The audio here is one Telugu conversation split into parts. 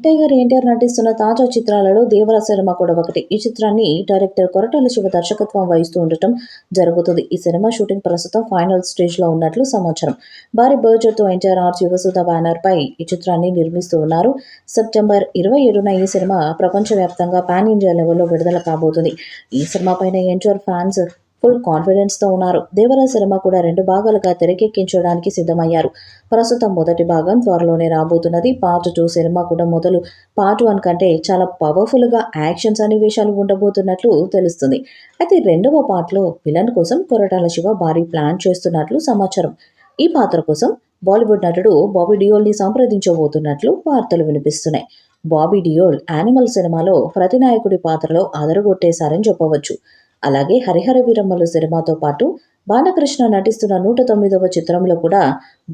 టైగర్ ఎన్టీఆర్ నటిస్తున్న తాజా చిత్రాలలో దేవర సినిమా కూడా ఒకటి. ఈ చిత్రాన్ని డైరెక్టర్ కొరటాల శివ దర్శకత్వం వహిస్తూ ఉండటం జరుగుతుంది. ఈ సినిమా షూటింగ్ ప్రస్తుతం ఫైనల్ స్టేజ్ లో ఉన్నట్లు సమాచారం. భారీ బడ్జెట్ తో ఎన్టీఆర్ ఆర్ట్స్ యువసుధ బ్యానర్ పై ఈ చిత్రాన్ని నిర్మిస్తూ ఉన్నారు. సెప్టెంబర్ 27న ఈ సినిమా ప్రపంచవ్యాప్తంగా పాన్ ఇండియా లెవెల్లో విడుదల కాబోతుంది. ఈ సినిమా పైన ఎన్టీఆర్ ఫ్యాన్స్ ఫుల్ కాన్ఫిడెన్స్తో ఉన్నారు. దేవర సినిమా కూడా 2 భాగాలుగా తెరకెక్కించడానికి సిద్ధమయ్యారు. ప్రస్తుతం మొదటి భాగం త్వరలోనే రాబోతున్నది. పార్ట్ 2 సినిమా కూడా మొదలు పార్ట్ 1 కంటే చాలా పవర్ఫుల్గా యాక్షన్ సన్నివేశాలు ఉండబోతున్నట్లు తెలుస్తుంది. అయితే రెండవ పార్ట్లో విలన్ కోసం కొరటాల శివ భారీ ప్లాన్ చేస్తున్నట్లు సమాచారం. ఈ పాత్ర కోసం బాలీవుడ్ నటుడు బాబీ డియోల్ని సంప్రదించబోతున్నట్లు వార్తలు వినిపిస్తున్నాయి. బాబీ డియోల్ యానిమల్ సినిమాలో ప్రతినాయకుడి పాత్రలో అదరగొట్టేశారని చెప్పవచ్చు. అలాగే హరిహర వీరమ్మలు సినిమాతో పాటు బాలకృష్ణ నటిస్తున్న 109వ చిత్రంలో కూడా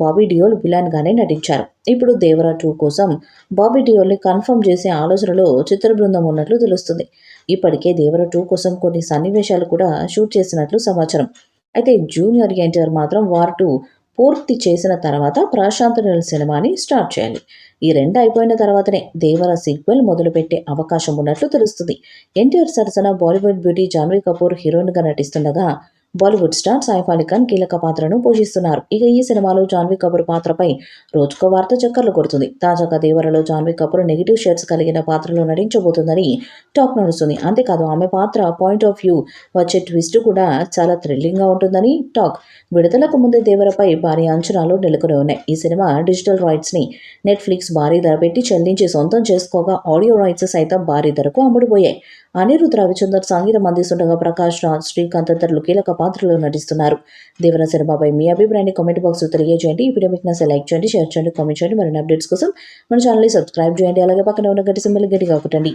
బాబీ డియోల్ విలన్ గానే నటించారు. ఇప్పుడు దేవర 2 కోసం బాబీ డియోల్ని కన్ఫర్మ్ చేసే ఆలోచనలో చిత్ర బృందం ఉన్నట్లు తెలుస్తుంది. ఇప్పటికే దేవర 2 కోసం కొన్ని సన్నివేశాలు కూడా షూట్ చేసినట్లు సమాచారం. అయితే జూనియర్ ఎన్టీఆర్ మాత్రం వార్ 2 పూర్తి చేసిన తర్వాత ప్రశాంత్ నీల్ సినిమాని స్టార్ట్ చేయాలి. ఈ 2 అయిపోయిన తర్వాతనే దేవర సీక్వెల్ మొదలుపెట్టే అవకాశం ఉన్నట్లు తెలుస్తుంది. ఎన్టీఆర్ సరసన బాలీవుడ్ బ్యూటీ జాన్వీ కపూర్ హీరోయిన్గా నటిస్తుండగా బాలీవుడ్ స్టార్ సైఫ్ అలీ ఖాన్ కీలక పాత్రను పోషిస్తున్నారు. ఇక ఈ సినిమాలో జాన్వీ కపూర్ పాత్రపై రోజుకో వార్త చక్కర్లు కొడుతుంది. తాజాగా దేవరలో జాన్వీ కపూర్ నెగిటివ్ షేడ్స్ కలిగిన పాత్రలో నటించబోతుందని టాక్ నడుస్తుంది. అంతేకాదు ఆమె పాత్ర పాయింట్ ఆఫ్ వ్యూ వచ్చే ట్విస్ట్ కూడా చాలా థ్రిల్లింగ్గా ఉంటుందని టాక్. విడుదలకు ముందే దేవరపై భారీ అంచనాలు నెలకొని ఉన్నాయి. ఈ సినిమా డిజిటల్ రైట్స్ని నెట్ఫ్లిక్స్ భారీ ధర పెట్టి చెల్లించి సొంతం చేసుకోగా ఆడియో రైట్స్ సైతం భారీ ధరకు అమ్ముడుపోయాయి. అనిరుద్ రవిచందర్ సంగీతం అందిస్తుండగా ప్రకాష్ రాజ్, శ్రీకాంత్ తదితరులు కీలక పాత్రలో నటిస్తున్నారు. దేవర సినిమాపై మీ అభిప్రాయాన్ని కామెంట్ బాక్స్లో తెలియజేయండి. ఈ వీడియో మీకు నచ్చితే లైక్ చేయండి, షేర్ చేయండి, కామెంట్ చేయండి. మరిన్ని అప్డేట్స్ కోసం మన ఛానల్ని సబ్స్క్రైబ్ చేయండి. అలాగే పక్కన ఉన్న గంట సింబల్ గట్టిగా కొట్టండి.